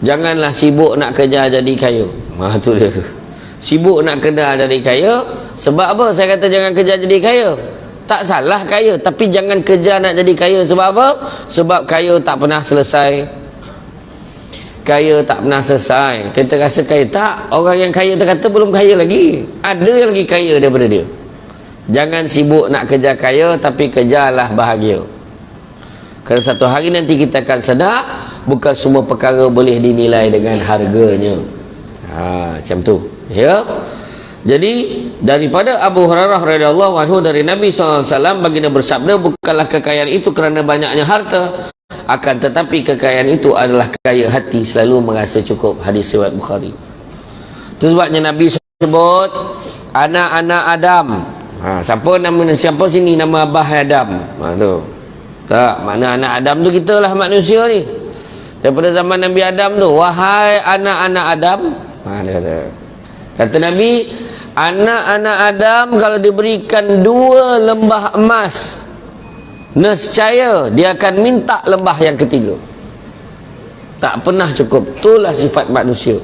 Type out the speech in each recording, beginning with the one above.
Janganlah sibuk nak kerja jadi kaya. Tu dia. Sibuk nak kerja jadi kaya. Sebab apa saya kata jangan kerja jadi kaya? Tak salah kaya, tapi jangan kerja nak jadi kaya. Sebab apa? Sebab kaya tak pernah selesai. Kaya tak pernah selesai. Kita rasa kaya. Tak. Orang yang kaya tu kata belum kaya lagi. Ada yang lagi kaya daripada dia. Jangan sibuk nak kerja kaya, tapi kerjalah bahagia. Kerana satu hari nanti kita akan sedar, bukan semua perkara boleh dinilai dengan harganya. Macam tu. Ya. Jadi daripada Abu Hurairah radhiyallahu anhu dari Nabi SAW, baginda bersabda, bukanlah kekayaan itu kerana banyaknya harta, akan tetapi kekayaan itu adalah kaya hati, selalu merasa cukup. Hadis riwayat Bukhari. Itu sebabnya Nabi sebut anak-anak Adam. Siapa sini nama Abah Adam? Tu. Tak, mana anak Adam tu kita lah manusia ni. Daripada zaman Nabi Adam tu, wahai anak-anak Adam. Kata Nabi, anak-anak Adam kalau diberikan 2 lembah emas, nescaya dia akan minta lembah yang ketiga. Tak pernah cukup. Itulah sifat manusia.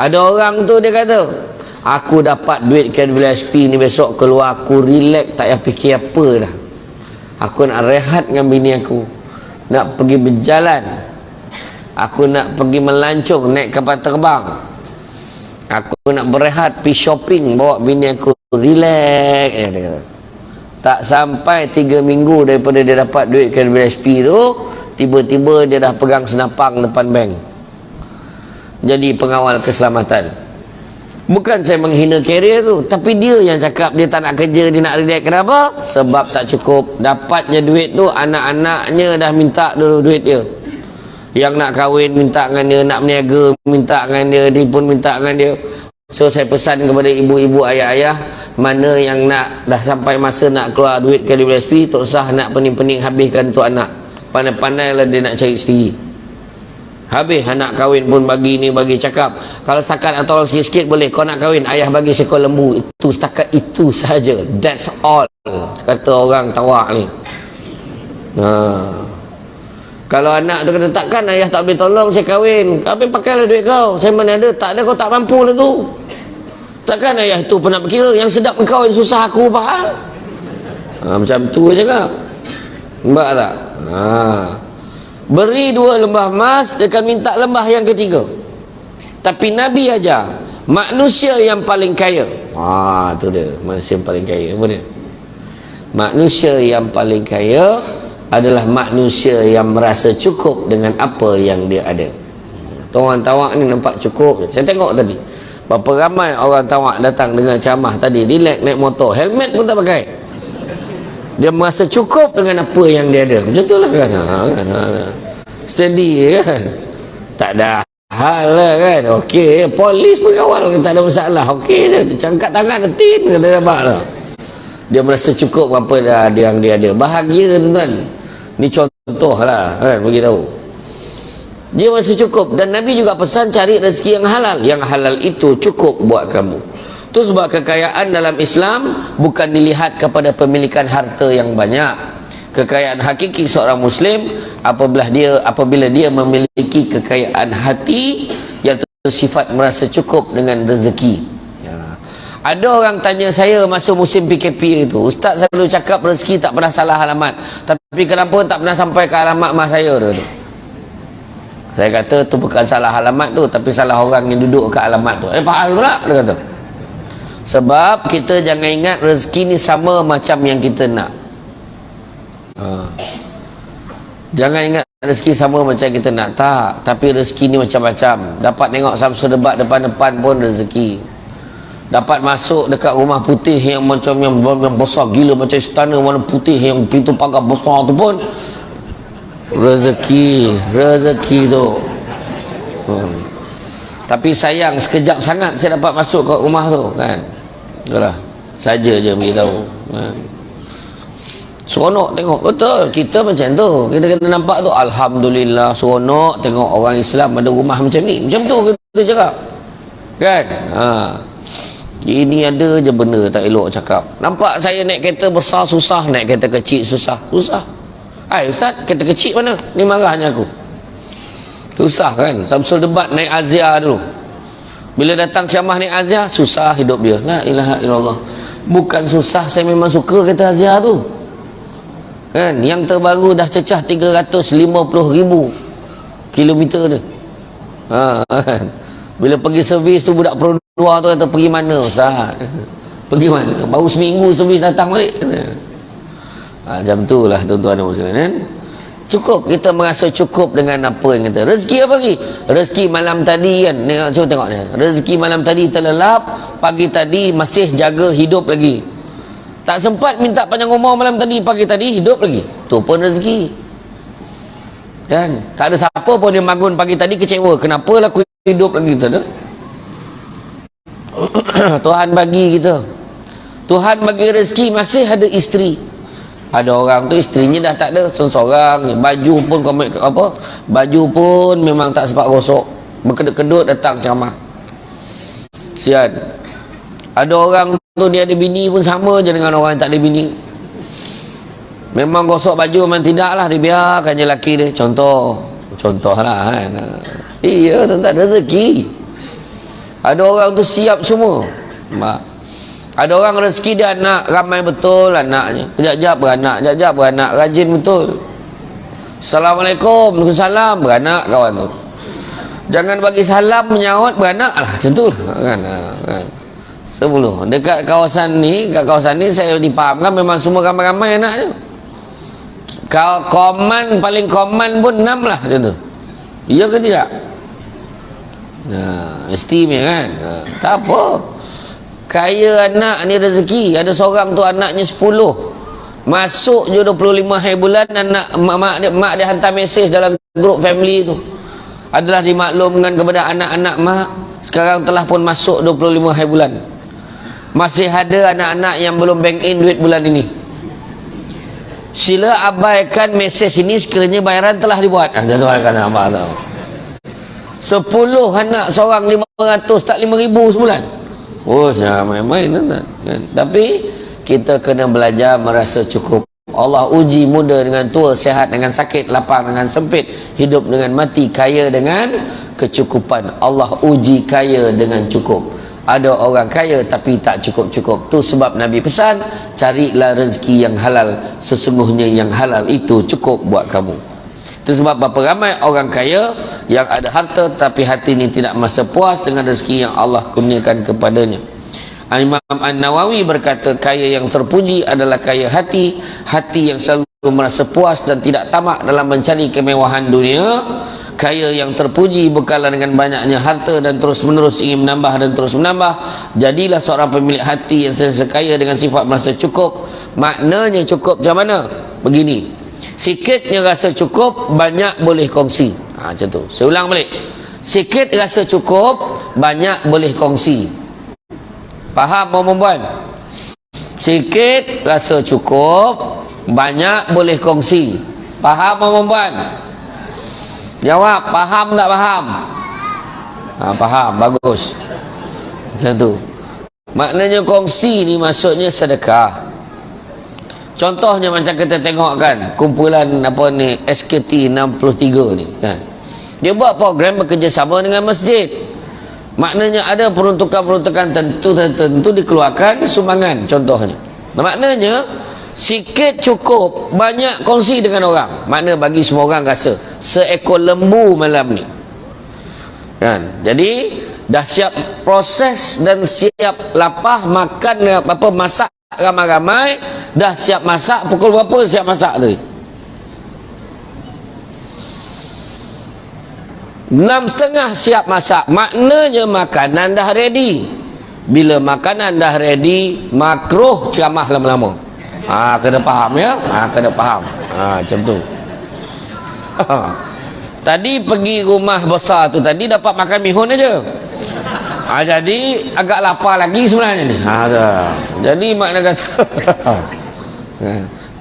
Ada orang tu dia kata, aku dapat duit KWSP ni, besok keluar aku relax, tak payah fikir apa dah. Aku nak rehat dengan bini aku, nak pergi berjalan, aku nak pergi melancong, naik kapal terbang, aku nak berehat, pergi shopping, bawa bini aku relax. Tak sampai 3 minggu daripada dia dapat duit KWSP tu, tiba-tiba dia dah pegang senapang depan bank, jadi pengawal keselamatan. Bukan saya menghina karier tu, tapi dia yang cakap dia tak nak kerja, dia nak relax. Kenapa? Sebab tak cukup. Dapatnya duit tu, anak-anaknya dah minta dulu duit dia. Yang nak kahwin minta dengan dia, nak berniaga minta dengan dia, dia pun minta dengan dia. So saya pesan kepada ibu-ibu, ayah-ayah, mana yang nak dah sampai masa nak keluar duit KWSP, tak usah nak pening-pening habiskan tu anak. Pandai-pandailah dia nak cari sendiri. Habis anak kahwin pun bagi ni, bagi cakap, kalau setakat nak tolong sikit-sikit boleh, kau nak kahwin ayah bagi seekor lembu. Itu setakat itu sahaja. That's all, kata orang tawak ni. Kalau anak tu kata, takkan ayah tak boleh tolong saya kahwin, habis pakailah duit kau, saya mana ada. Tak ada, kau tak mampu lah tu. Takkan ayah tu pernah berkira yang sedap kau, yang susah aku faham. Macam tu je kak. Nampak tak? Beri 2 lembah emas, dia akan minta lembah yang ketiga. Tapi Nabi ajar, manusia yang paling kaya. Tu dia, manusia yang paling kaya. Apa dia? Manusia yang paling kaya adalah manusia yang merasa cukup dengan apa yang dia ada. Orang tawak ni nampak cukup. Saya tengok tadi, berapa ramai orang tawak datang dengan ceramah tadi, relax naik motor, helmet pun tak pakai. Dia merasa cukup dengan apa yang dia ada. Macam tu lah kan. Steady kan. Tak ada hal lah kan. Okey, polis pun kawal, tak ada masalah. Okey dia cangkat tangan, tin kata dapat lah. Dia merasa cukup apa yang dia ada. Bahagia tuan. Ni contoh lah kan, beritahu. Dia merasa cukup. Dan Nabi juga pesan cari rezeki yang halal. Yang halal itu cukup buat kamu. Itu sebab kekayaan dalam Islam bukan dilihat kepada pemilikan harta yang banyak. Kekayaan hakiki seorang Muslim apabila dia memiliki kekayaan hati yang bersifat merasa cukup dengan rezeki. Ada orang tanya saya masa musim PKP itu, Ustaz selalu cakap rezeki tak pernah salah alamat, tapi kenapa tak pernah sampai ke alamat mak saya tu? Saya kata tu bukan salah alamat tu, tapi salah orang yang duduk ke alamat tu. Faham pula dia kata. Sebab kita jangan ingat rezeki ni sama macam yang kita nak. Jangan ingat rezeki sama macam kita nak. Tak. Tapi rezeki ni macam-macam. Dapat tengok Samsul Debat depan-depan pun rezeki. Dapat masuk dekat rumah putih yang macam yang besar gila, macam istana warna putih yang pintu pagar besar tu pun rezeki tu. Tapi sayang sekejap sangat saya dapat masuk ke rumah tu kan. Itulah saja je beritahu. Seronok tengok. Betul, kita macam tu. Kita kena nampak tu, alhamdulillah seronok tengok orang Islam ada rumah macam ni. Macam tu kita cakap. Kan? Ini ada je benda tak elok cakap. Nampak saya naik kereta besar susah, naik kereta kecil susah. Ustaz, kereta kecil mana? Ni marahnya aku. Susah kan? Samsul debat naik azia dulu. Bila datang ceramah naik azia, susah hidup dia. La ilaha illallah. Bukan susah, saya memang suka kata azia tu. Kan? Yang terbaru dah cecah 350,000 kilometer dia. Kan? Bila pergi servis tu, budak produa tu kata, pergi mana Ustaz? Pergi mana? Baru seminggu servis datang balik. Macam tu lah tuan-tuan dan muslimin, kan? Cukup, kita merasa cukup dengan apa yang kita. Rezeki apa lagi? Rezeki malam tadi kan, cuba tengok ni. Rezeki malam tadi terlelap, pagi tadi masih jaga hidup lagi. Tak sempat minta panjang umur malam tadi, pagi tadi hidup lagi. Tu pun rezeki. Dan tak ada siapa pun yang bangun pagi tadi kecewa, kenapa lah aku hidup lagi, tak ada. Tuhan bagi kita. Tuhan bagi rezeki, masih ada isteri. Ada orang tu isterinya dah tak ada, seorang, baju pun apa? Baju pun memang tak sempat gosok. Berkedut-kedut datang ceramah. Sian. Ada orang tu dia ada bini pun sama je dengan orang yang tak ada bini. Memang gosok baju memang tidaklah, dia biarkan je lelaki dia. Contohlah kan. Iya, tak ada rezeki. Ada orang tu siap semua. Ada orang rezeki dia anak, ramai betul anaknya. Kejap-kejap beranak, rajin betul. Assalamualaikum, Waalaikumsalam, beranak kawan tu. Jangan bagi salam, menyaut, beranak lah. Macam tu lah. Kan. 10. Dekat kawasan ni saya dipahamkan memang semua ramai-ramai anaknya. Paling common pun 6 lah macam tu. Ya ke tidak? Istimewa kan? Tak apa. Kaya anak ni rezeki. Ada seorang tu anaknya 10. Masuk je 25 hari bulan, anak mak dia hantar mesej dalam grup family tu. Adalah dimaklumkan kepada anak-anak mak, sekarang telah pun masuk 25 hari bulan. Masih ada anak-anak yang belum bank in duit bulan ini. Sila abaikan mesej ini sekiranya bayaran telah dibuat. Jangan kata apa tahu. 10 anak seorang 500, tak 5,000 sebulan. Oh, jangan main-main kan? Tapi kita kena belajar merasa cukup. Allah uji muda dengan tua, sehat dengan sakit, lapang dengan sempit, hidup dengan mati, kaya dengan kecukupan. Allah uji kaya dengan cukup. Ada orang kaya tapi tak cukup-cukup. Tu sebab Nabi pesan, carilah rezeki yang halal, sesungguhnya yang halal itu cukup buat kamu. Itu sebab berapa ramai orang kaya yang ada harta tapi hati ini tidak merasa puas dengan rezeki yang Allah kurniakan kepadanya. Imam An-Nawawi berkata, kaya yang terpuji adalah kaya hati, hati yang selalu merasa puas dan tidak tamak dalam mencari kemewahan dunia. Kaya yang terpuji bukanlah dengan banyaknya harta dan terus menerus ingin menambah dan terus menambah. Jadilah seorang pemilik hati yang sentiasa kaya dengan sifat merasa cukup. Maknanya cukup macam mana? Begini, sikitnya rasa cukup, banyak boleh kongsi. Macam tu. Saya ulang balik. Sikit rasa cukup, banyak boleh kongsi. Faham perempuan? Sikit rasa cukup, banyak boleh kongsi. Faham perempuan? Jawab, faham tak faham? Faham, bagus. Macam tu. Maknanya kongsi ni maksudnya sedekah. Contohnya macam kita tengok kan, kumpulan apa ni, SKT 63 ni kan. Dia buat program bekerjasama dengan masjid. Maknanya ada peruntukan-peruntukan tertentu dikeluarkan sumbangan contohnya. Maknanya sikit cukup, banyak kongsi dengan orang. Makna bagi semua orang rasa seekor lembu malam ni. Kan? Jadi dah siap proses dan siap lapah makan apa masak ramai-ramai, dah siap masak. Pukul berapa siap masak tadi? 6:30 siap masak. Maknanya makanan dah ready. Bila makanan dah ready, makruh ceramah lama-lama. Kena faham ya. Kena faham. Macam tu. Tadi pergi rumah besar tu tadi dapat makan mihun aja. Jadi agak lapar lagi sebenarnya ni. Jadi makna kata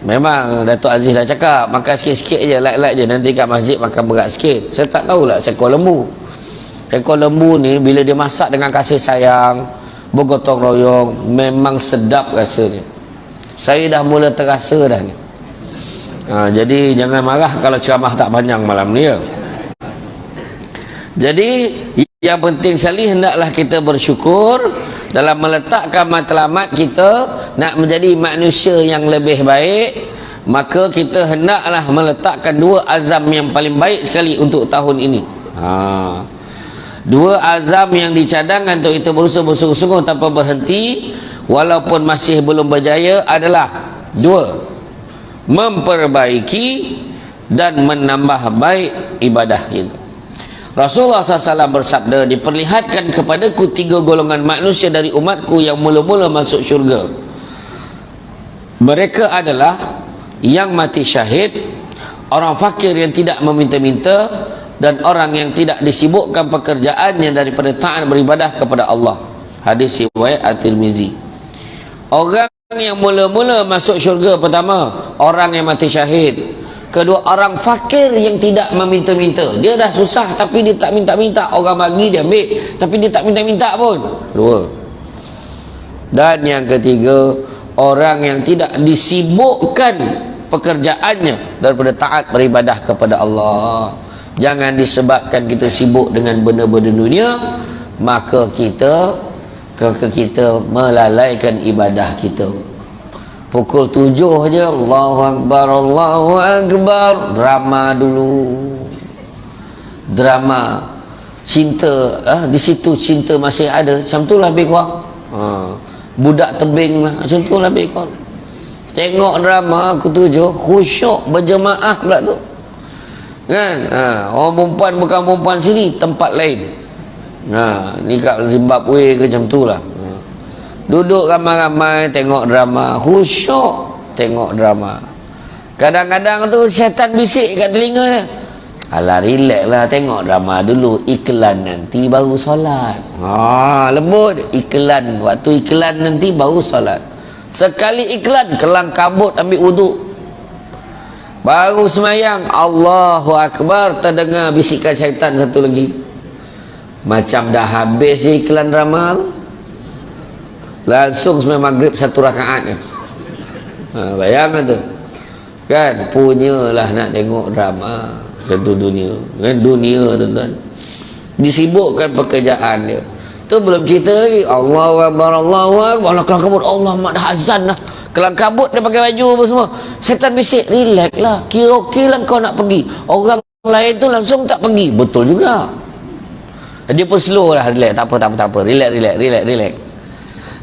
memang Datuk Aziz dah cakap makan sikit-sikit je, light-light je, nanti kat masjid makan berat sikit. Saya tak tahulah seekor lembu. Ekor lembu ni bila dia masak dengan kasih sayang, bergotong royong, memang sedap rasanya. Saya dah mula terasa dah ni. Jadi jangan marah kalau ceramah tak panjang malam ni ya. Jadi yang penting sekali hendaklah kita bersyukur dalam meletakkan matlamat kita nak menjadi manusia yang lebih baik. Maka kita hendaklah meletakkan dua azam yang paling baik sekali untuk tahun ini. Dua azam yang dicadangkan untuk kita berusaha bersungguh-sungguh tanpa berhenti walaupun masih belum berjaya adalah dua, memperbaiki dan menambah baik ibadah kita. Rasulullah SAW bersabda, diperlihatkan kepadaku tiga golongan manusia dari umatku yang mula-mula masuk syurga. Mereka adalah yang mati syahid, orang fakir yang tidak meminta-minta, dan orang yang tidak disibukkan pekerjaannya daripada taat beribadah kepada Allah. Hadis riwayat At-Tirmizi. Orang yang mula-mula masuk syurga, pertama orang yang mati syahid. Kedua, orang fakir yang tidak meminta-minta. Dia dah susah tapi dia tak minta-minta, orang bagi dia ambil, tapi dia tak minta-minta pun. Dua. Dan yang ketiga, orang yang tidak disibukkan pekerjaannya daripada taat beribadah kepada Allah. Jangan disebabkan kita sibuk dengan benda-benda dunia, maka kita melalaikan ibadah kita. Pukul 7 je Allahu Akbar, Allahu Akbar, drama dulu. Drama cinta, di situ cinta masih ada, macam tu lah lebih kurang. Budak tebing lah, macam tu lah lebih kurang. Tengok drama aku 7 khusyuk berjemaah pula tu kan. Orang perempuan bukan perempuan sini, tempat lain. Ni kat Zimbabwe ke macam tu lah. Duduk ramai-ramai tengok drama, khusyuk tengok drama. Kadang-kadang tu syaitan bisik kat telinga dia, alah relax lah, tengok drama dulu, iklan nanti baru solat. Lembut, iklan, waktu iklan nanti baru solat. Sekali iklan, kelang kabut ambil wuduk, baru semayang, Allahu Akbar, terdengar bisikan syaitan satu lagi. Macam dah habis je iklan drama tu, langsung sembahyang maghrib 1 rakaat. Bayangkan tu kan, punyalah nak tengok drama. Tentu dunia kan, dunia tuan-tuan disibukkan pekerjaan dia. Tu belum cerita lagi Allahu Akbar, Allahu Akbar, kelang kabut, Allah mak dah azan dah, kelang kabut dia pakai baju apa semua. Syaitan bisik, relax lah, kira-kira kau nak pergi, orang lain tu langsung tak pergi. Betul juga, dia pun slow lah, relax, tak apa, relax.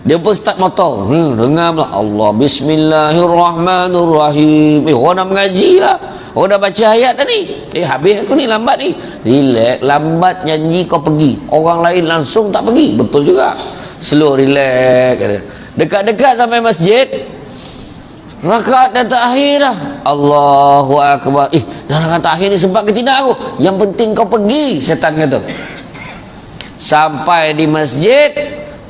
Dia pun start motor, dengar pula Allah Bismillahirrahmanirrahim. Orang nak mengaji lah, orang dah baca ayat dah ni, habis aku ni, lambat ni. Relax, lambat nyanyi kau pergi, orang lain langsung tak pergi. Betul juga, slow, relax. Dekat-dekat sampai masjid, rakaat dah terakhir dah, Allahu Akbar. Dah rakaat terakhir ni sebab ke tidak aku, yang penting kau pergi, syaitan kata. Sampai di masjid,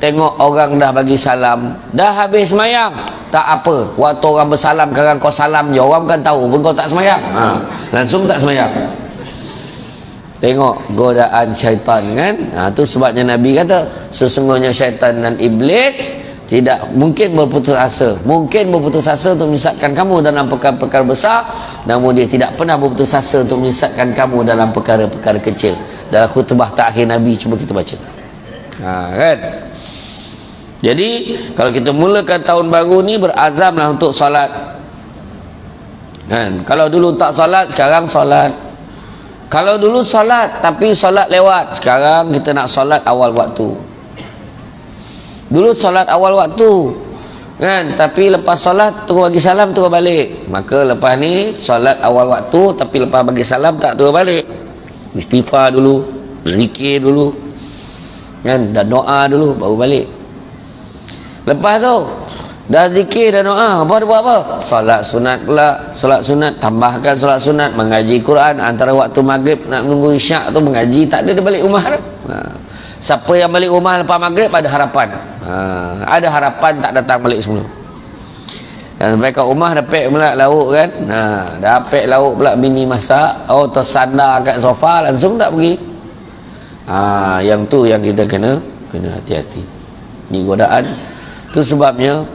tengok orang dah bagi salam, dah habis semayang. Tak apa, waktu orang bersalam, kadang kau salam je, orang kan tahu pun kau tak semayang, langsung tak semayang. Tengok godaan syaitan kan. Tu sebabnya Nabi kata, sesungguhnya syaitan dan iblis tidak mungkin berputus asa. Mungkin berputus asa untuk menyesatkan kamu dalam perkara-perkara besar, namun dia tidak pernah berputus asa untuk menyesatkan kamu dalam perkara-perkara kecil. Dalam khutbah terakhir Nabi, cuba kita baca. Kan. Jadi kalau kita mulakan tahun baru ni, berazamlah untuk solat kan. Kalau dulu tak solat, sekarang solat. Kalau dulu solat tapi solat lewat, sekarang kita nak solat awal waktu. Dulu solat awal waktu kan, tapi lepas solat terus bagi salam terus balik. Maka lepas ni solat awal waktu tapi lepas bagi salam tak terus balik. Istighfar dulu, zikir dulu kan, dan doa dulu baru balik. Lepas tu dah zikir dan doa, apa dia buat apa? Solat sunat pula. Solat sunat, tambahkan solat sunat, mengaji Quran antara waktu maghrib nak menunggu isyak tu mengaji. Tak ada dia balik rumah dah. Siapa yang balik rumah lepas maghrib ada harapan. Ada harapan tak datang balik semula. Dan mereka rumah dapat pula lauk kan. Dapat lauk pula bini masak, tersandar kat sofa langsung tak pergi. Yang tu yang kita kena hati-hati. Ni godaan. Tu sebabnya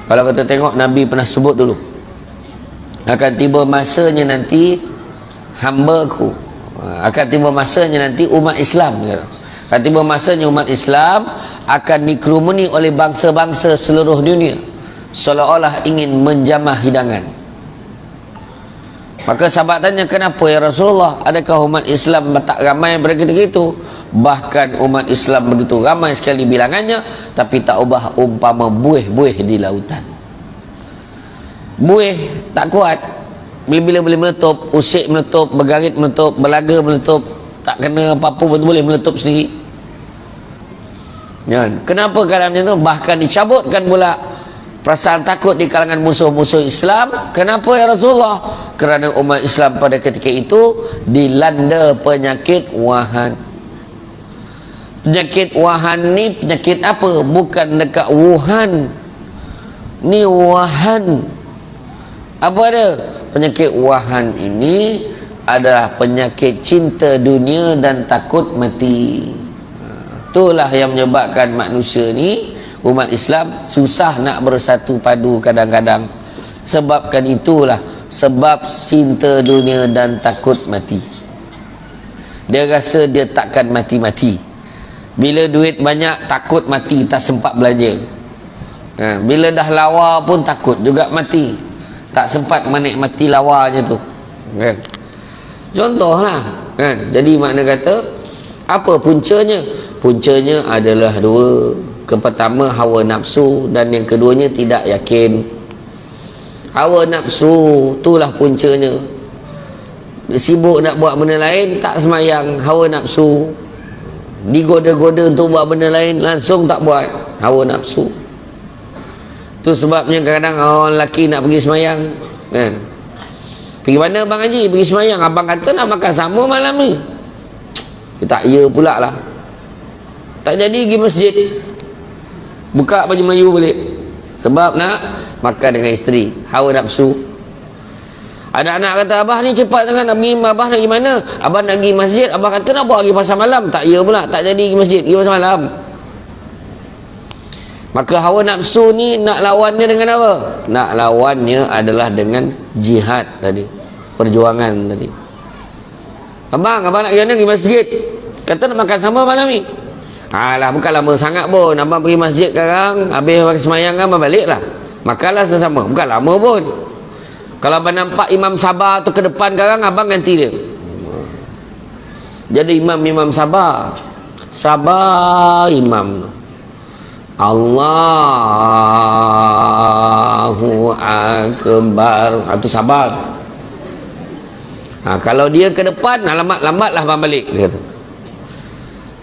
kalau kita tengok Nabi pernah sebut dulu, akan tiba masanya nanti hamba-Ku, Akan tiba masanya nanti umat Islam, akan tiba masanya umat Islam akan dikerumuni oleh bangsa-bangsa seluruh dunia, seolah-olah ingin menjamah hidangan. Maka sahabat tanya, kenapa ya Rasulullah? Adakah umat Islam tak ramai begitu-gitu? Bahkan umat Islam begitu ramai sekali bilangannya, tapi tak ubah umpama buih-buih di lautan. Buih tak kuat, bila-bila boleh meletup, usik meletup, bergarit meletup, belaga meletup, tak kena apa-apa pun boleh meletup sendiri. Kenapa keadaan macam tu? Bahkan dicabutkan pula perasaan takut di kalangan musuh-musuh Islam. Kenapa ya Rasulullah? Kerana umat Islam pada ketika itu dilanda penyakit wahan. Penyakit wahan ni penyakit apa? Bukan dekat Wuhan, ni wahan. Apa dia? Penyakit wahan ini adalah penyakit cinta dunia dan takut mati. Itulah yang menyebabkan manusia ni, umat Islam, susah nak bersatu padu kadang-kadang. Sebabkan itulah sebab cinta dunia dan takut mati. Dia rasa dia takkan mati-mati. Bila duit banyak takut mati, tak sempat belanja. Bila dah lawa pun takut juga mati, tak sempat menikmati lawanya tu, kan? Contohlah, kan? Jadi makna kata, apa puncanya? Puncanya adalah dua. Pertama hawa nafsu, dan yang keduanya tidak yakin. Hawa nafsu itulah puncanya. Sibuk nak buat benda lain, tak semayang, hawa nafsu. Digoda-goda untuk buat benda lain, langsung tak buat, hawa nafsu. Tu sebabnya kadang-kadang orang lelaki nak pergi semayang, kan? Pergi mana Abang Haji? Pergi semayang. Abang kata nak makan sama malam ni. Tak ya pula lah. Tak jadi pergi masjid, buka baju Melayu balik, sebab nak makan dengan isteri, hawa nafsu. Ada anak kata, abah ni cepat sangat nak pergi, abah nak pergi mana? Abah nak pergi masjid. Abah kata nak buat pergi pasar malam. Tak ya pula, tak jadi pergi masjid, pergi pasar malam. Maka hawa nafsu ni nak lawannya dengan apa? Nak lawannya adalah dengan jihad tadi, perjuangan tadi. Abang nak pergi mana? Pergi masjid. Kata nak makan sama malam ni. Alah, bukan lama sangat pun. Abang pergi masjid sekarang, habis pakai semayang kan, abang balik lah, makanlah sesama. Bukan lama pun. Kalau abang nampak imam sabar tu ke depan sekarang, abang ganti dia. Jadi imam sabar. Sabar imam. Allahu Akbar. Itu sabar. Kalau dia ke depan, lambat-lambatlah abang balik, dia kata.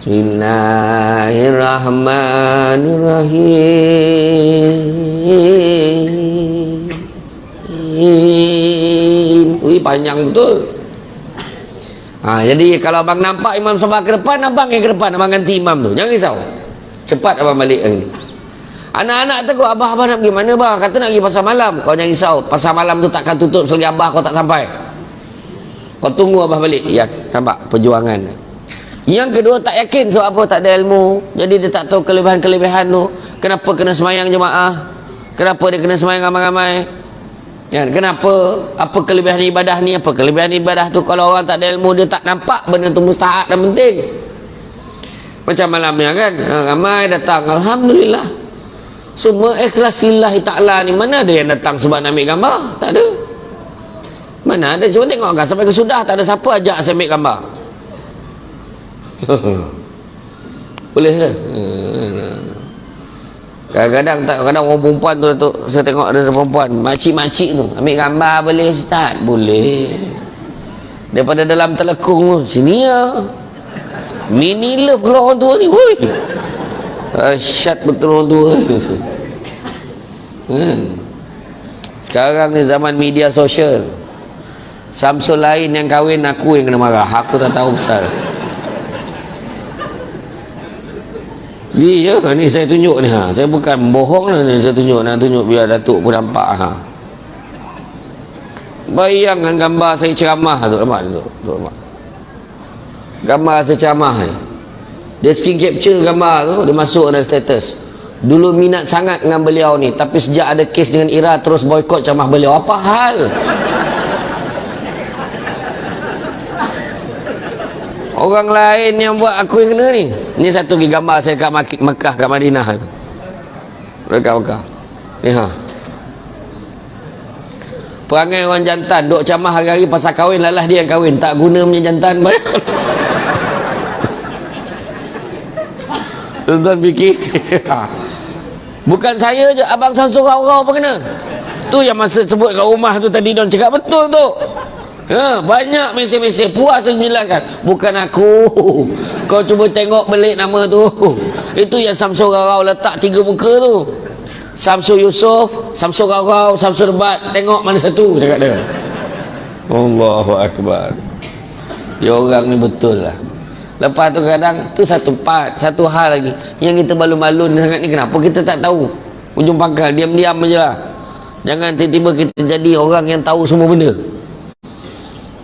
Bismillahirrahmanirrahim. Panjang betul. Jadi kalau abang nampak imam sabar ke depan, abang yang ke depan, abang ganti imam tu. Jangan risau, cepat abang balik hari ni. Anak-anak tegur, abah nak pergi mana abah? Kata nak pergi pasar malam. Kau jangan risau, pasar malam tu takkan tutup selagi abah kau tak sampai. Kau tunggu abah balik. Ya, nampak perjuangan. Yang kedua, tak yakin. Sebab apa? Tak ada ilmu. Jadi dia tak tahu kelebihan-kelebihan tu. Kenapa kena semayang jemaah? Kenapa dia kena semayang ramai-ramai? Ya, kenapa? Apa kelebihan ibadah ni? Apa kelebihan ibadah tu? Kalau orang tak ada ilmu, dia tak nampak benda tu mustahak dan penting. Macam malam ni kan, ramai datang, alhamdulillah, semua ikhlas lillahi ta'ala ni. Mana ada yang datang sebab nak ambil gambar? Tak ada. Mana ada? Cuma tengok kan, sampai ke sudah tak ada siapa ajak saya ambil gambar. Boleh ke? Kadang-kadang orang perempuan tu, saya tengok ada perempuan makcik-makcik tu ambil gambar, boleh Ustaz? Boleh. Daripada dalam telekung tu, sini ya, mini love kalau orang tua ni. Woi, syat betul orang tua. Sekarang ni zaman media sosial, Samsul lain yang kahwin, aku yang kena marah. Aku tak tahu besar. Iya, ni saya tunjuk ni. Saya bukan bohong lah ni, saya tunjuk. Nak tunjuk biar Datuk pun nampak. Bayangkan gambar saya ceramah tu, nampak tu? Gambar saya ceramah ni, dia screen capture gambar tu, dia masuk dalam status. Dulu minat sangat dengan beliau ni, tapi sejak ada kes dengan Ira, terus boykot ceramah beliau. Apa hal? Orang lain yang buat aku yang kena ni. Ni satu lagi gambar saya kat Mekah, kat Madinah. Dekat Mekah. Ni ha. Perangai orang jantan, duk camah hari-hari pasal kahwin, lalah dia yang kahwin, tak guna punya jantan. Tuan-tuan fikir. Bukan saya je, Abang Samsul Rau-Rau pun kena. Tu yang masa sebut kat rumah tu tadi, dia cakap betul tu. Ha, banyak mesej-mesej puas menjelaskan. Bukan aku. Kau cuba tengok belik nama tu. Itu yang Samsul Rau-Rau letak 3 muka tu. Samsul Yusof, Samsul Rau-Rau, Samsul Debat. Tengok mana satu, cakap dia. Allahu Akbar. Dia orang ni betul lah. Lepas tu kadang tu satu part, satu hal lagi yang kita balun-balun sangat ni, kenapa kita tak tahu ujung pangkal, diam-diam je lah. Jangan tiba-tiba kita jadi orang yang tahu semua benda.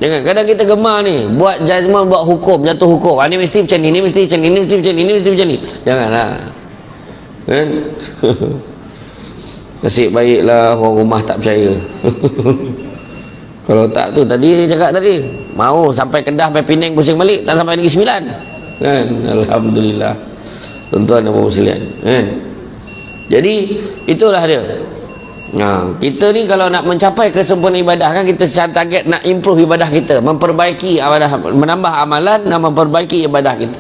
Jangan, kadang kita gemar ni buat judgement, buat hukum, jatuh hukum. Ni mesti macam ni, ni mesti macam ni, ni mesti macam ni, ni mesti macam ni. Janganlah. Kan? Nasib baiklah orang rumah tak percaya. Kalau tak tu tadi dia cakap tadi, mau sampai Kedah, sampai Penang, pusing balik, tak sampai Negeri Sembilan. Kan? Alhamdulillah. Tuan-tuan dan puan sekalian. Kan? Jadi itulah dia. Kita ni kalau nak mencapai kesempurnaan ibadah kan, kita secara target nak improve ibadah kita, memperbaiki ibadah, menambah amalan dan memperbaiki ibadah kita.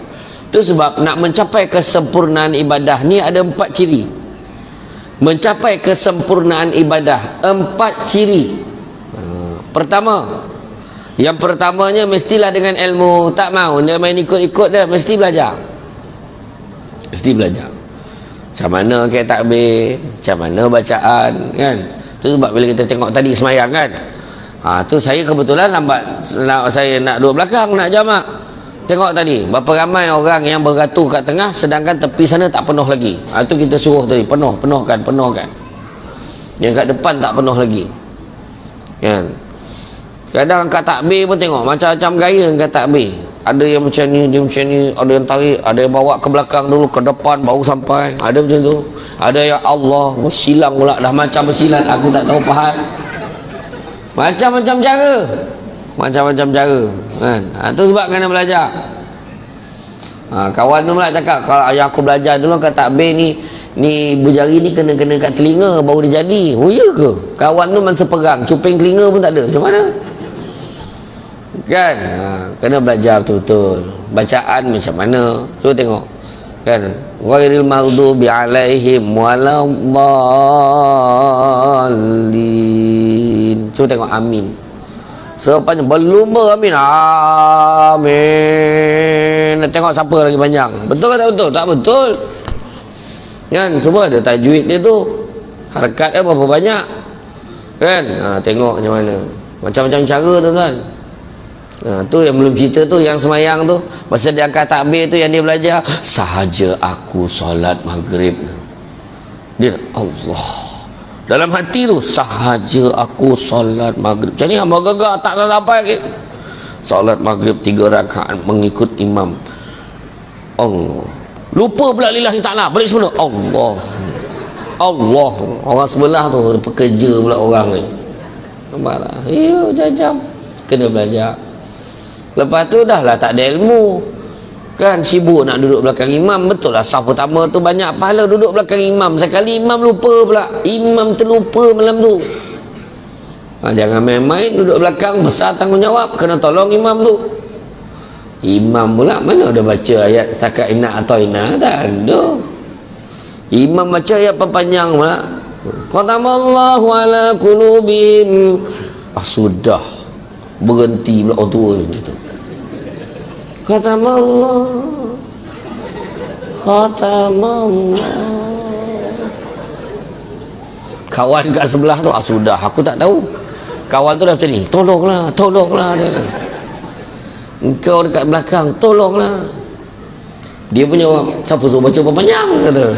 Itu sebab nak mencapai kesempurnaan ibadah ni ada 4 ciri. Mencapai kesempurnaan ibadah 4 ciri. Yang pertamanya mestilah dengan ilmu. Tak mau dia main ikut-ikut dia, mesti belajar. Mesti belajar. Macam mana kayak takbir, macam mana bacaan, kan? Itu sebab bila kita tengok tadi semayang kan, tu saya kebetulan lambat, saya nak duduk belakang, nak jamak. Tengok tadi berapa ramai orang yang beratur kat tengah, sedangkan tepi sana tak penuh lagi. Itu kita suruh tadi, penuhkan. Yang kat depan tak penuh lagi, kan? Kadang angkat takbir pun tengok macam-macam gaya angkat takbir. Ada yang macam ni, dia macam ni, ada yang tarik, ada yang bawa ke belakang dulu, ke depan baru sampai, ada macam tu. Ada yang Allah bersilang pula, dah macam bersilat, aku tak tahu faham. Macam-macam cara, kan? Tu sebab kena belajar. Kawan tu pula cakap, kalau ayah aku belajar dulu kat takbir ni berjari ni kena kat telinga baru dia jadi. Oh ya ke? Kawan tu masa perang, cuping telinga pun tak ada. Macam mana? Kan? Kena belajar betul-betul. Bacaan macam mana? Cuba tengok. Kan? Ghairil maghdubi alaihim waladdallin. Cuba tengok amin. Sepanjang berlumba amin. Amin. Tengok siapa lagi panjang. Betul ke tak betul? Tak betul. Kan? Semua ada tajwid dia tu. Harakat dia berapa banyak. Kan? Tengok macam mana. Macam-macam cara tu kan. Tu yang belum cerita tu, yang semayang tu, masa dia angkat takbir tu, yang dia belajar, sahaja aku solat maghrib, dia Allah dalam hati tu, sahaja aku solat maghrib. Macam ni hamba gagah tak sampai lagi. Solat maghrib 3 rakaat mengikut imam. Allah, lupa pula lillahi ta'ala, balik semula. Allah orang sebelah tu pekerja pula orang ni. Nampak tak? Ya, jam-jam kena belajar. Lepas tu dah lah tak ada ilmu, kan? Sibuk nak duduk belakang imam. Betul lah saf pertama tu banyak pahala duduk belakang imam. Sekali imam lupa pula, imam terlupa malam tu. Jangan main-main duduk belakang, besar tanggungjawab, kena tolong imam tu. Imam pula mana ada baca ayat setakat inna atau inna, tak ada. Imam baca ayat panjang pula. Khatamallahu ala qulubihim. Sudah berhenti pula orang tua macam tu. Khatamallah. Kawan kat sebelah tu, sudah aku tak tahu. Kawan tu dah macam ni, tolonglah dia. Engkau dekat belakang, tolonglah. Dia punya orang, siapa suruh baca panjang, kata.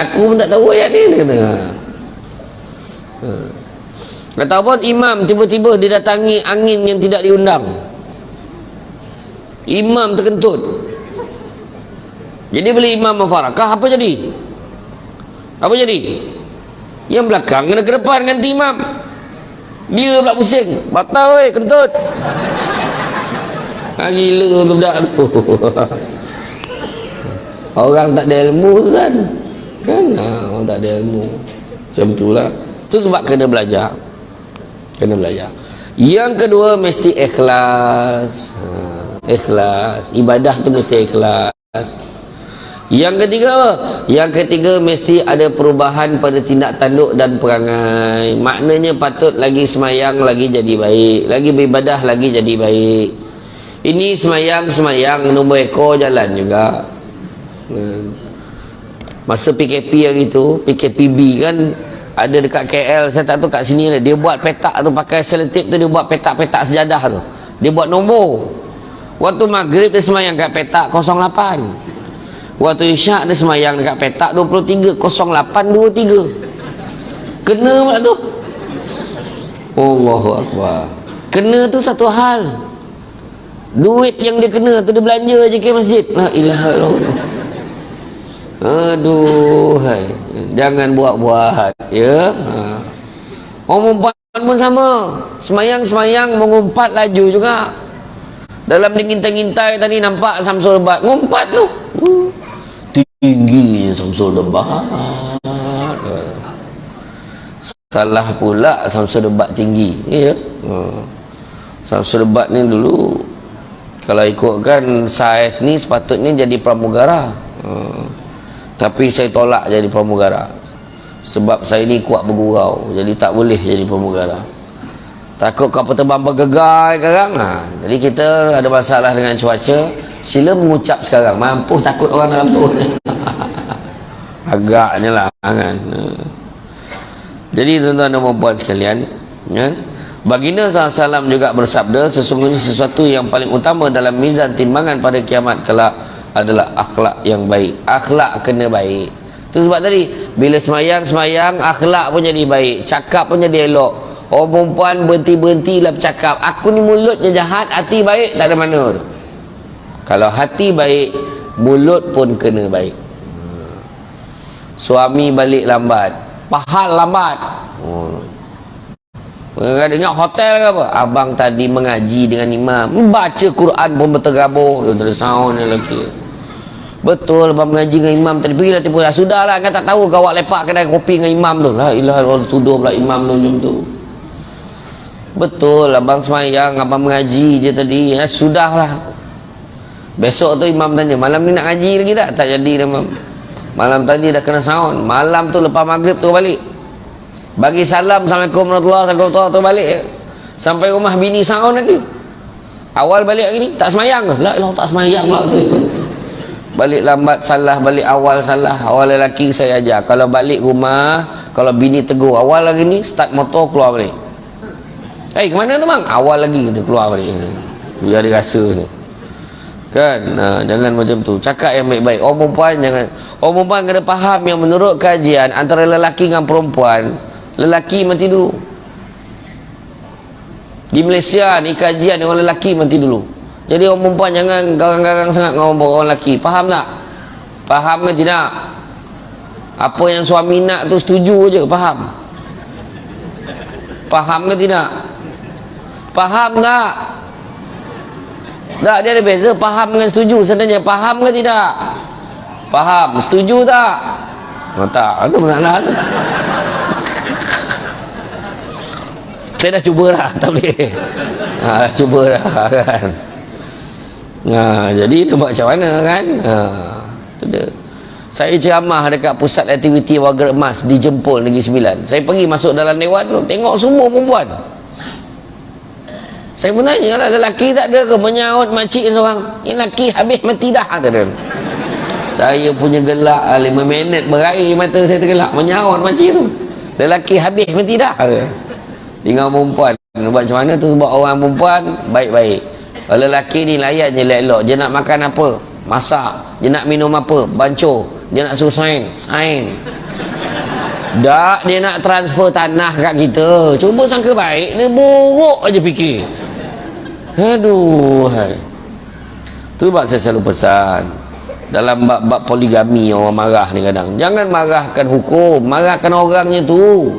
Aku pun tak tahu ayat ni, kata. Ataupun imam tiba-tiba didatangi angin yang tidak diundang, imam terkentut. Jadi bila imam memfarakah, apa jadi? Yang belakang kena ke depan ganti imam. Dia pula pusing, batal weh, kentut. Gila budak tu. Orang tak ada ilmu tu kan. Orang tak ada ilmu. Macam itulah. Tu sebab kena belajar. Kena belajar. Yang kedua mesti ikhlas. Ikhlas. Ibadah tu mesti ikhlas. Yang ketiga apa? Yang ketiga mesti ada perubahan pada tindak tanduk dan perangai. Maknanya patut lagi semayang lagi jadi baik, lagi beribadah lagi jadi baik. Ini semayang nombor ekor jalan juga. Masa PKP hari tu, PKPB kan ada dekat KL, saya tak tahu kat sini dia buat petak tu, pakai selotip tu, dia buat petak-petak sejadah tu, dia buat nombor. Waktu maghrib dia semayang kat petak 08, waktu isyak dia semayang dekat petak 23 0823. Kena pula tu. Allahu Akbar. Kena tu satu hal. Duit yang dia kena tu dia belanja je ke masjid. La ilaha illallah. Aduh, hai. Jangan buat-buat ya. Orang perempuan pun sama. Semayang mengumpat laju juga. Dalam digintai-gintai tadi nampak Samsul Debat ngumpat tu. Tingginya Samsul Debat. Salah pula Samsul Debat tinggi ya. Samsul Debat ni dulu kalau ikutkan saiz ni sepatutnya jadi pramugara. Tapi saya tolak jadi pramugara sebab saya ni kuat bergurau, jadi tak boleh jadi pramugara. Takut kapal terbang bergegar sekarang. Jadi kita ada masalah dengan cuaca, sila mengucap sekarang. Mampu takut orang dalam tu. Agaknya lah kan. Jadi tuan-tuan dan puan sekalian ya, Baginda SAW juga bersabda, sesungguhnya sesuatu yang paling utama dalam mizan timbangan pada kiamat kelak adalah akhlak yang baik. Akhlak kena baik. Itu sebab tadi bila semayang akhlak pun jadi baik, cakap pun jadi elok. Orang perempuan berhenti-berhentilah bercakap, aku ni mulutnya jahat, hati baik, tak ada mana. Kalau hati baik, mulut pun kena baik. Suami balik lambat, pahal lambat. Kadang-kadang hotel ke apa, abang tadi mengaji dengan imam, membaca Quran pun berterabur. Dia ada sound dia lelaki. Betul, abang mengaji dengan imam tadi, pergilah tipu dah. Sudahlah, kan tak tahu kau awak lepak kedai kopi dengan imam tu. La ilaha illallah, tuduh pula imam tu macam tu. Betul, abang semayang, abang mengaji je tadi. Sudahlah. Besok tu imam tanya, malam ni nak ngaji lagi tak? Tak jadi dah, imam. Malam tadi dah kena sound. Malam tu lepas maghrib tu balik. Bagi salam, Assalamualaikum warahmatullahi wabarakatuh, tu balik. Sampai rumah bini sound lagi. Awal balik hari ni, tak semayang ke? La ilaha, tak semayang pula tu. Balik lambat salah, balik awal salah. Awal lelaki saya ajar, kalau balik rumah, kalau bini tegur, awal lagi ni, start motor keluar balik. Ke mana tu bang? Awal lagi kita keluar balik. Biar dia rasa tu. Kan? Jangan macam tu. Cakap yang baik-baik. Orang perempuan jangan. Orang perempuan kena faham yang menurut kajian antara lelaki dengan perempuan, lelaki mati dulu. Di Malaysia ni kajian orang lelaki mati dulu. Jadi orang perempuan jangan garang-garang sangat dengan orang lelaki. Faham tak? Faham ke tidak? Apa yang suami nak tu setuju je. Faham? Faham ke tidak? Faham tak? Tak, dia ada beza faham dengan setuju. Sebenarnya faham ke tidak? Faham. Setuju tak? Tak, itu masalah tu. Saya dah cuba dah, tak boleh. Cuba dah kan. Jadi dia buat macam mana kan? Itu dia. Saya ceramah dekat pusat aktiviti warga emas di Jempol, Negeri Sembilan. Saya pergi masuk dalam dewan tu, tengok semua perempuan. Saya pun tanya lah, lelaki tak ada ke menyaut makcik seorang? Yang lelaki habis mati dah, kata dia. Saya punya gelak 5 minit berair mata saya tergelak, menyaut makcik tu. Lelaki habis mati dah, kata. Tinggal perempuan. Buat macam mana tu sebab orang perempuan baik-baik. Kalau lelaki ni layan je elok. Dia nak makan apa? Masak. Dia nak minum apa? Bancuh. Dia nak suruh sign. Tak, dia nak transfer tanah kat kita. Cuba sangka baik, dia buruk aja fikir. Aduh, hai. Tu sebab saya selalu pesan. Dalam bab-bab poligami orang marah ni kadang. Jangan marahkan hukum, marahkan orangnya tu.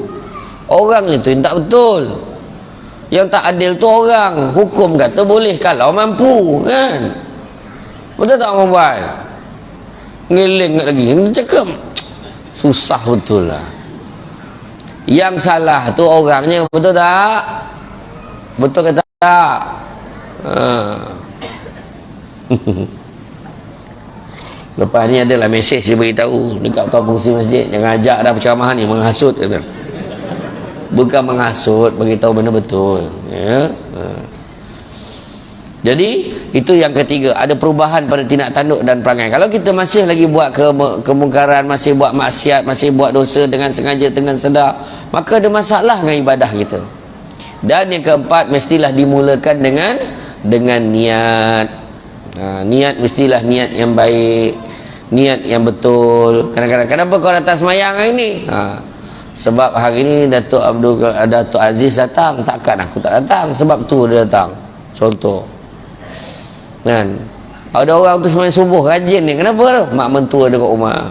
Orangnya tu yang tak betul. Yang tak adil tu orang. Hukum kata boleh kalau mampu, kan? Betul tak perempuan? Ngeling lagi. Ini cakap susah betul lah. Yang salah tu orangnya, betul tak? Betul kata tak? Lepas ni adalah mesej dia beritahu dekat tuan pengurusi masjid, jangan ajak dah penceramahan ni, menghasut kata. Bukan menghasut, beritahu benda betul, ya. Jadi itu yang ketiga, ada perubahan pada tindak tanduk dan perangai. Kalau kita masih lagi buat kemungkaran, masih buat maksiat, masih buat dosa dengan sengaja, dengan sedar, maka ada masalah dengan ibadah kita. Dan yang keempat, mestilah dimulakan dengan niat. Niat mestilah niat yang baik, niat yang betul. Kadang-kadang, kenapa kau datang semayang hari ni? Sebab hari ni Datuk Aziz datang. Takkan aku tak datang, sebab tu dia datang. Contoh, kan? Ada orang tu semayang subuh rajin ni, kenapa tu? Mak mentua dekat rumah.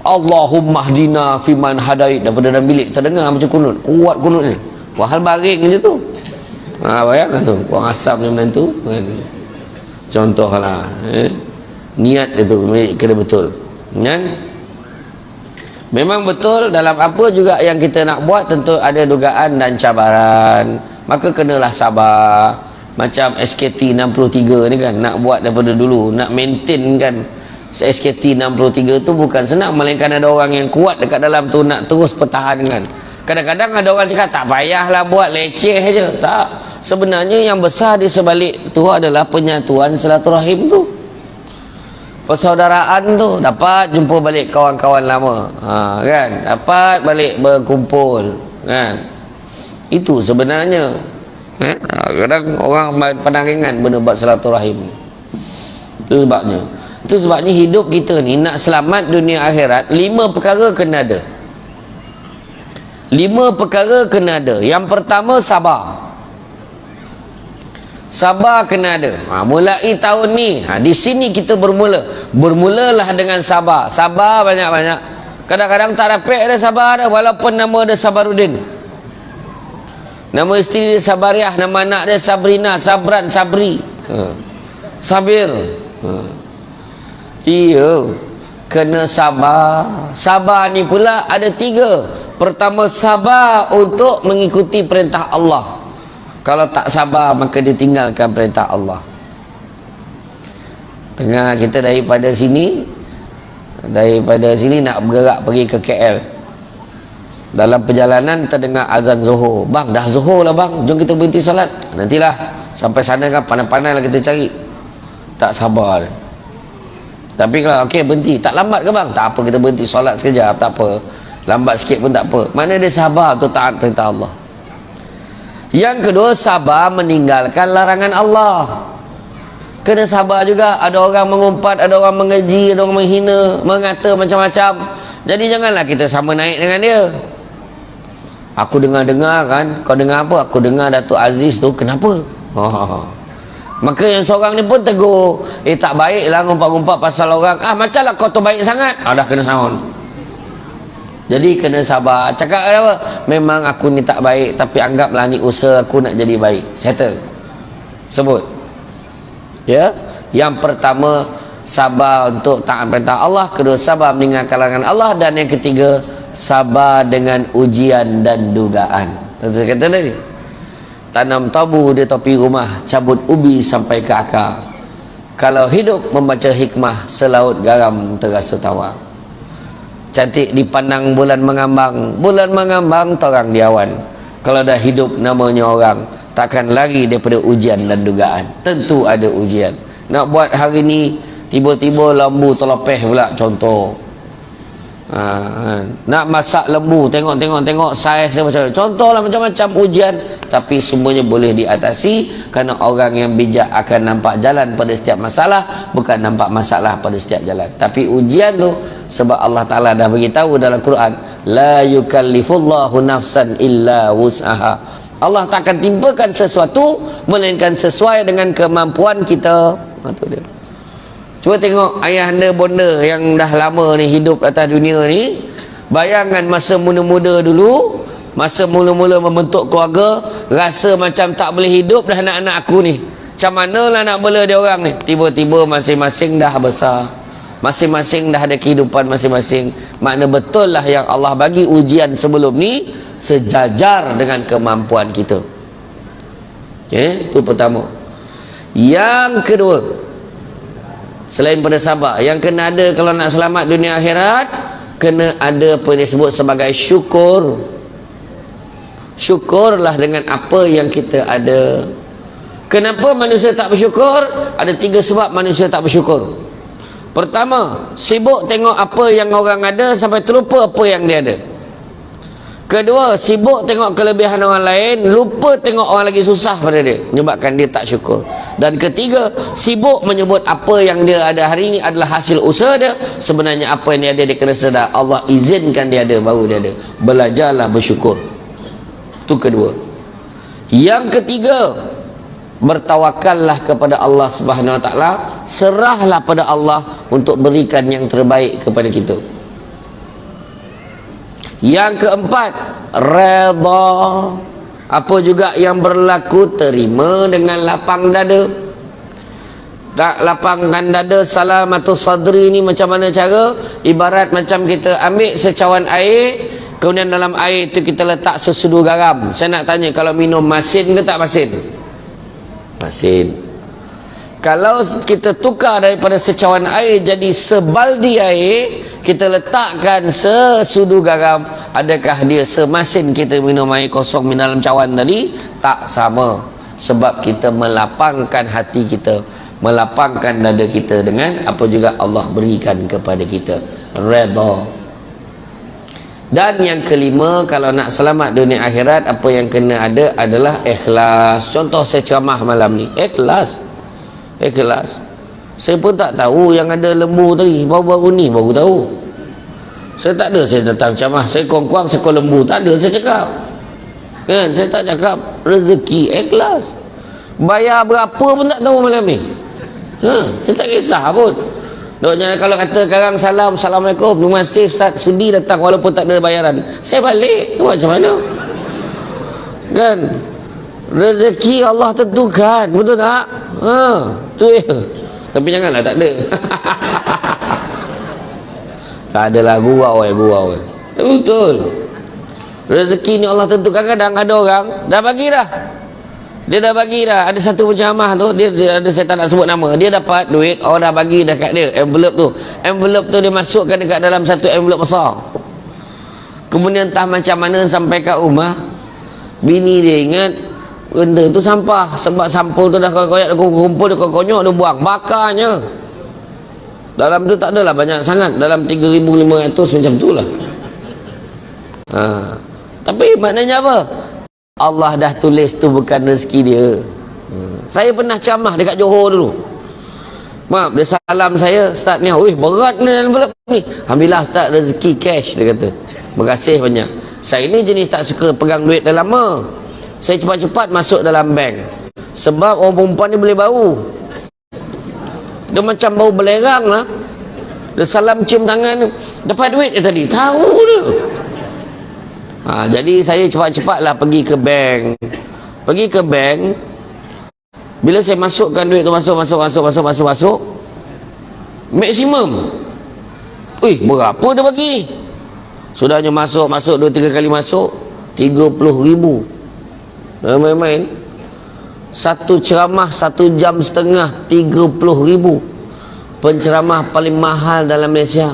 Allahumma hdina fiman hadait, daripada dalam bilik terdengar macam kunut, kuat kunut ni. Wahal baring je tu. Bayangkan tu, orang asam macam tu, kan? Contohlah, niat itu kena betul, kan? Memang betul dalam apa juga yang kita nak buat, tentu ada dugaan dan cabaran, maka kenalah sabar. Macam SKT 63 ni kan, nak buat daripada dulu, nak maintain kan SKT 63 tu bukan senang, melainkan ada orang yang kuat dekat dalam tu nak terus pertahankan. Kadang-kadang ada orang cakap tak payahlah buat, leceh je. Tak, sebenarnya yang besar di sebalik tu adalah penyatuan silaturahim tu, persaudaraan tu, dapat jumpa balik kawan-kawan lama, kan, dapat balik berkumpul, kan. Itu sebenarnya, kan? Kadang orang pandang ringan benda buat silaturahim. Itu sebabnya hidup kita ni nak selamat dunia akhirat, 5 perkara kena ada. 5 perkara kena ada. Yang pertama, sabar. Sabar kena ada. Mulai tahun ni, di sini kita bermulalah dengan sabar. Sabar banyak-banyak. Kadang-kadang tak dapat ada sabar dah, walaupun nama dia Sabarudin. Nama isteri dia Sabariah, nama anak dia Sabrina, Sabran, Sabri, Sabir. Iya, kena sabar. Sabar ni pula ada 3. Pertama, sabar untuk mengikuti perintah Allah. Kalau tak sabar, maka ditinggalkan perintah Allah. Tengah kita daripada sini nak bergerak pergi ke KL. Dalam perjalanan terdengar azan Zuhur. Bang, dah Zuhur lah bang, jom kita berhenti solat. Nantilah, sampai sana kan pandai-pandai lah kita cari. Tak sabar. Tapi kalau okey berhenti, tak lambat ke bang? Tak apa, kita berhenti solat sekejap, tak apa. Lambat sikit pun tak apa. Mana dia sabar untuk taat perintah Allah. Yang kedua, sabar meninggalkan larangan Allah. Kena sabar juga. Ada orang mengumpat, ada orang mengeji, ada orang menghina, mengata macam-macam. Jadi janganlah kita sama naik dengan dia. Aku dengar-dengar kan, kau dengar apa? Aku dengar Datuk Aziz tu, kenapa? Maka yang seorang ni pun tegur, tak baiklah ngumpat-ngumpat pasal orang. Macamlah kau tu baik sangat. Dah kena sound. Jadi kena sabar. Cakap apa? Memang aku ni tak baik, tapi anggaplah ni usaha aku nak jadi baik. Settle. Sebut. Ya. Yang pertama, sabar untuk taat perintah Allah. Kedua, sabar meninggalkan larangan Allah. Dan yang ketiga, sabar dengan ujian dan dugaan. Saya kata tadi, tanam tabu di topi rumah, cabut ubi sampai ke akar. Kalau hidup membaca hikmah, selaut garam terasa tawar. Cantik dipandang bulan mengambang torang diawan. Kalau dah hidup namanya orang, takkan lari daripada ujian dan dugaan. Tentu ada ujian. Nak buat hari ni, tiba-tiba lembu terlepeh pula, contoh. Nak masak lembu, tengok saiz dia macam, contohlah macam-macam ujian. Tapi semuanya boleh diatasi, kerana orang yang bijak akan nampak jalan pada setiap masalah, bukan nampak masalah pada setiap jalan. Tapi ujian tu, sebab Allah Ta'ala dah beritahu dalam Quran, la yukallifullahu nafsan illa wus'aha. Allah tak akan timpakan sesuatu melainkan sesuai dengan kemampuan kita. Itu dia. Cuba tengok ayah anda bonda yang dah lama ni hidup atas dunia ni. Bayangan masa muda-muda dulu, Masa mula-mula membentuk keluarga, rasa macam tak boleh hidup dah anak-anak aku ni. Macam manalah nak bela dia orang ni. Tiba-tiba masing-masing dah besar, masing-masing dah ada kehidupan masing-masing. Makna betul lah yang Allah bagi ujian sebelum ni sejajar dengan kemampuan kita. Itu pertama. Yang kedua, selain pada sabar, yang kena ada kalau nak selamat dunia akhirat, kena ada apa yang disebut sebagai syukur. Syukurlah dengan apa yang kita ada. Kenapa manusia tak bersyukur? Ada 3 sebab manusia tak bersyukur. Pertama, sibuk tengok apa yang orang ada sampai terlupa apa yang dia ada. Kedua, sibuk tengok kelebihan orang lain, lupa tengok orang lagi susah pada dia, menyebabkan dia tak syukur. Dan ketiga, sibuk menyebut apa yang dia ada hari ini adalah hasil usaha dia. Sebenarnya apa yang dia ada, dia kena sedar Allah izinkan dia ada, baru dia ada. Belajarlah bersyukur. Itu kedua. Yang ketiga, bertawakallah kepada Allah Subhanahu Wa Taala, serahlah pada Allah untuk berikan yang terbaik kepada kita. Yang keempat, redha. Apa juga yang berlaku, terima dengan lapang dada. Tak lapangkan dada, salamatus sadri ni macam mana cara? Ibarat macam kita ambil secawan air, kemudian dalam air itu kita letak sesudu garam. Saya nak tanya, kalau minum masin ke tak masin? Masin. Kalau kita tukar daripada secawan air jadi sebaldi air, kita letakkan sesudu garam, adakah dia semasin kita minum air kosong di dalam cawan tadi? Tak sama. Sebab kita melapangkan hati kita, melapangkan dada kita dengan apa juga Allah berikan kepada kita. Redha. Dan yang kelima, kalau nak selamat dunia akhirat, apa yang kena ada adalah ikhlas. Contoh saya ceramah malam ni, ikhlas. Ikhlas. Saya pun tak tahu yang ada lembu tadi, baru-baru ni baru tahu. Saya tak ada, saya datang ceramah, saya kuang-kuang seekor lembu, tak ada saya cakap. Kan, saya tak cakap rezeki, ikhlas. Bayar berapa pun tak tahu malam ni. Saya tak kisah pun. Doknya kalau kata sekarang salam, assalamualaikum, terima kasih Ustaz sudi datang walaupun tak ada bayaran, saya balik. Macam mana? Kan? Rezeki Allah tentukan, betul tak? Tu ya. Tapi janganlah tak ada. Tak adalah gurau. Betul. Rezeki ni Allah tentukan. Kadang ada orang dah bagi dah. Dia dah bagi dah. Ada satu penceramah tu, dia ada, saya tak nak sebut nama. Dia dapat duit, orang dah bagi dekat dia envelope tu. Envelope tu dia masukkan dekat dalam satu envelope besar. Kemudian entah macam mana sampai kat rumah, bini dia ingat benda tu sampah. Sebab sampul tu dah koyak-koyak, dah kumpul, dia konyok, dia buang, bakarnya. Dalam tu tak adalah banyak sangat, dalam 3,500 macam tu lah. Tapi maknanya apa? Allah dah tulis tu bukan rezeki dia. Saya pernah ceramah dekat Johor dulu. Maaf, dia salam saya, Ustaz ni, berat ni envelope ni. Alhamdulillah Ustaz, rezeki cash, dia kata. Terima kasih banyak. Saya ni jenis tak suka pegang duit dah lama. Saya cepat-cepat masuk dalam bank. Sebab orang perempuan ni boleh bau. Dia macam bau belerang lah. Dia salam cium tangan, dapat duit dia tadi, tahu dia. Jadi saya cepat-cepatlah pergi ke bank. Bila saya masukkan duit tu, masuk. Maksimum. Berapa dia bagi? Sudahnya masuk 2-3 kali masuk, 30,000. Main-main. Satu ceramah 1 jam setengah, 30,000. Penceramah paling mahal dalam Malaysia.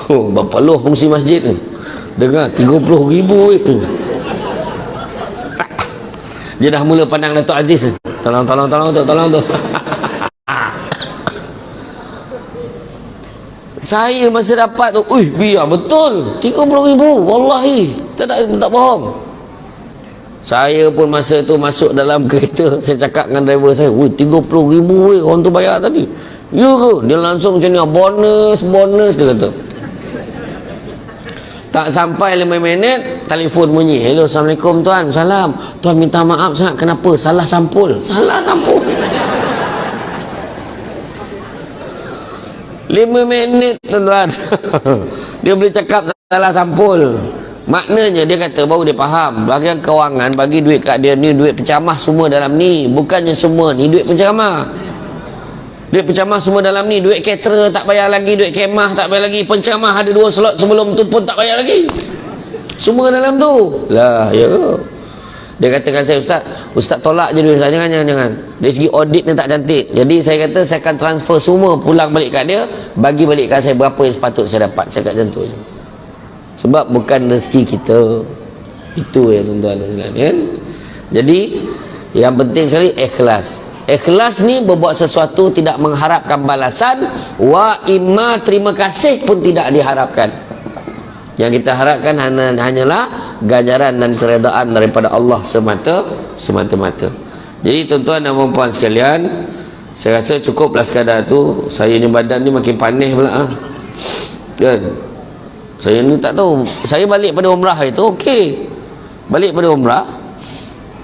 Berapa loh fungsi masjid ni? Dengar 30,000 itu. Dia dah mula pandang Datuk Aziz. Tolong tu. Saya masa dapat tu, biar betul 30,000, wallahi. Tak bohong. Saya pun masa tu masuk dalam kereta, saya cakap dengan driver saya, 30,000 orang tu bayar tadi. Ya ke? Dia langsung macam ni, bonus dia kata. Tak sampai 5 minit, telefon bunyi. Hello, Assalamualaikum tuan. Salam. Tuan minta maaf sangat. Kenapa? Salah sampul. 5 minit tuan-tuan. Dia boleh cakap salah sampul. Maknanya dia kata baru dia faham. Bahagian kewangan bagi duit kat dia ni, duit penceramah semua dalam ni. Bukannya semua ni duit penceramah. Duit penceramah semua dalam ni. Duit caterer tak bayar lagi, duit kemah tak bayar lagi. Penceramah ada 2 slot sebelum tu pun tak bayar lagi. Semua dalam tu. Lah, ya ke? Dia katakan saya, Ustaz tolak je duit saya. Jangan. Dari segi audit ni tak cantik. Jadi saya kata saya akan transfer semua pulang balik kat dia, bagi balik kat saya berapa yang sepatut saya dapat. Saya kat macam tu je. Sebab bukan rezeki kita. Itu ya tuan-tuan dan sekalian, kan? Jadi yang penting sekali ikhlas. Ikhlas ni berbuat sesuatu tidak mengharapkan balasan, wa imma terima kasih pun tidak diharapkan. Yang kita harapkan hanyalah ganjaran dan keredaan daripada Allah semata-mata. Jadi tuan-tuan dan puan-puan sekalian, saya rasa cukuplah sekadar tu. Saya ni badan ni makin panih pula kan. Saya ni tak tahu. Saya balik pada umrah itu okey. Balik pada umrah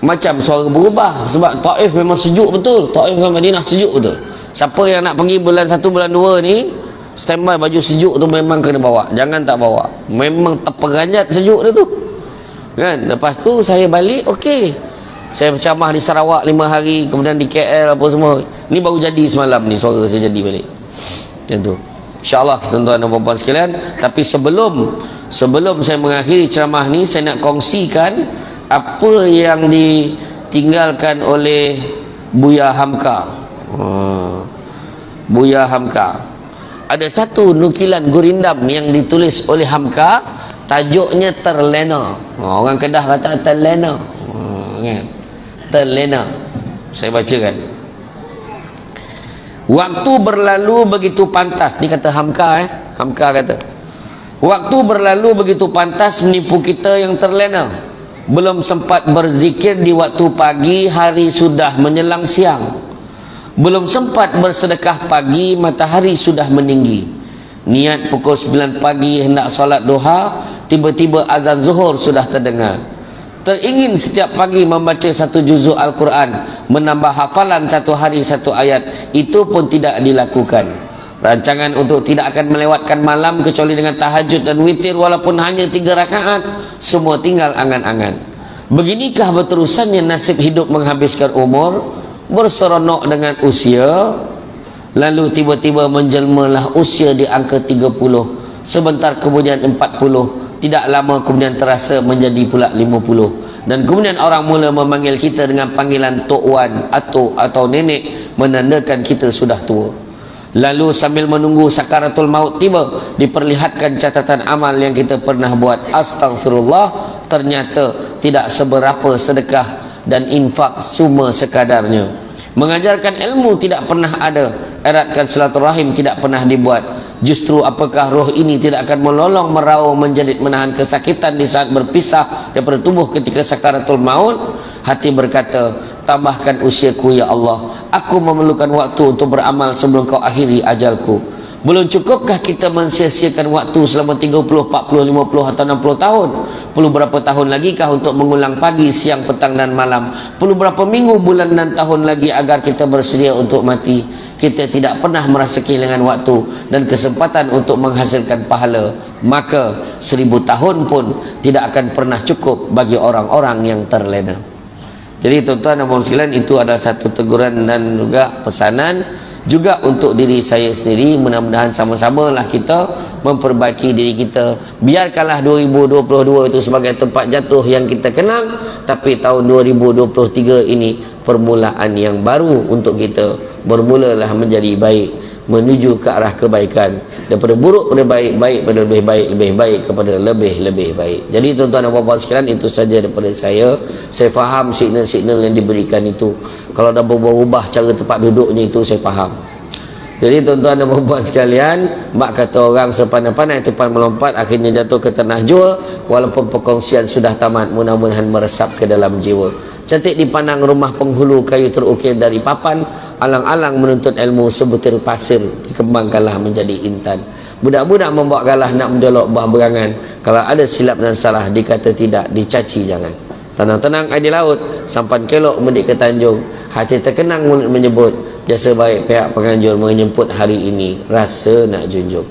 macam suara berubah. Sebab Taif memang sejuk betul. Taif dengan Madinah sejuk betul. Siapa yang nak pergi bulan 1 bulan 2 ni, standby baju sejuk tu memang kena bawa. Jangan tak bawa. Memang terperanjat sejuk dia tu. Kan? Lepas tu saya balik okey. Saya bercamah di Sarawak 5 hari, kemudian di KL apa semua. Ni baru jadi semalam ni suara saya jadi balik. Macam tu. InsyaAllah tuan-tuan dan puan-puan sekalian. Tapi sebelum saya mengakhiri ceramah ni, saya nak kongsikan apa yang ditinggalkan oleh Buya Hamka. Buya Hamka. Ada satu nukilan gurindam yang ditulis oleh Hamka, tajuknya Terlena. Orang Kedah kata terlena. Kan? Terlena. Saya bacakan. Waktu berlalu begitu pantas. Ni kata Hamka Hamka kata, waktu berlalu begitu pantas menipu kita yang terlena. Belum sempat berzikir di waktu pagi, hari sudah menjelang siang. Belum sempat bersedekah pagi, matahari sudah meninggi. Niat pukul 9 pagi hendak solat duha, tiba-tiba azan zuhur sudah terdengar. Teringin setiap pagi membaca 1 juzuk Al-Quran, menambah hafalan 1 hari 1 ayat. Itu pun tidak dilakukan. Rancangan untuk tidak akan melewatkan malam kecuali dengan tahajud dan witir walaupun hanya 3 rakaat, semua tinggal angan-angan. Beginikah berterusannya nasib hidup menghabiskan umur, berseronok dengan usia, lalu tiba-tiba menjelmalah usia di angka 30, sebentar kemudian 40, tidak lama kemudian terasa menjadi pula 50, dan kemudian orang mula memanggil kita dengan panggilan Tok Wan, Atuk atau Nenek, menandakan kita sudah tua. Lalu sambil menunggu sakaratul maut tiba, diperlihatkan catatan amal yang kita pernah buat. Astagfirullah, ternyata tidak seberapa sedekah dan infak, cuma sekadarnya. Mengajarkan ilmu tidak pernah ada, eratkan silaturahim tidak pernah dibuat. Justru apakah roh ini tidak akan melolong merau, menjadi menahan kesakitan di saat berpisah daripada tubuh ketika sakaratul maut? Hati berkata, tambahkan usiaku ya Allah, aku memerlukan waktu untuk beramal sebelum kau akhiri ajalku. Belum cukupkah kita mensia-siakan waktu selama 30, 40, 50 atau 60 tahun? Perlu berapa tahun lagi kah untuk mengulang pagi, siang, petang dan malam? Perlu berapa minggu, bulan dan tahun lagi agar kita bersedia untuk mati? Kita tidak pernah merasa kehilangan waktu dan kesempatan untuk menghasilkan pahala. Maka 1000 tahun pun tidak akan pernah cukup bagi orang-orang yang terlena. Jadi tuan-tuan dan puan sekalian, itu adalah satu teguran dan juga pesanan juga untuk diri saya sendiri. Mudah-mudahan sama-samalah kita memperbaiki diri kita. Biarkanlah 2022 itu sebagai tempat jatuh yang kita kenang, tapi tahun 2023 ini permulaan yang baru untuk kita. Bermulalah menjadi baik, menuju ke arah kebaikan. Daripada buruk pada baik, baik pada lebih baik, lebih baik kepada lebih baik. Jadi tuan-tuan dan puan-puan sekalian, itu saja daripada saya. Saya faham signal-signal yang diberikan itu. Kalau dah berubah cara tempat duduknya itu, saya faham. Jadi tuan-tuan dan puan-puan sekalian, mak kata orang sepandai-pandai tupai melompat, akhirnya jatuh ke tanah jua. Walaupun perkongsian sudah tamat, mudah-mudahan meresap ke dalam jiwa. Cantik dipandang rumah penghulu, kayu terukir dari papan. Alang-alang menuntut ilmu, sebutir pasir dikembangkanlah menjadi intan. Budak-budak membawa galah nak menjolok buah berangan. Kalau ada silap dan salah, dikata tidak, dicaci jangan. Tenang-tenang air di laut, sampan kelok mendik ke tanjung. Hati terkenang mulut menyebut, Biasa baik pihak penganjur menyebut hari ini rasa nak junjung.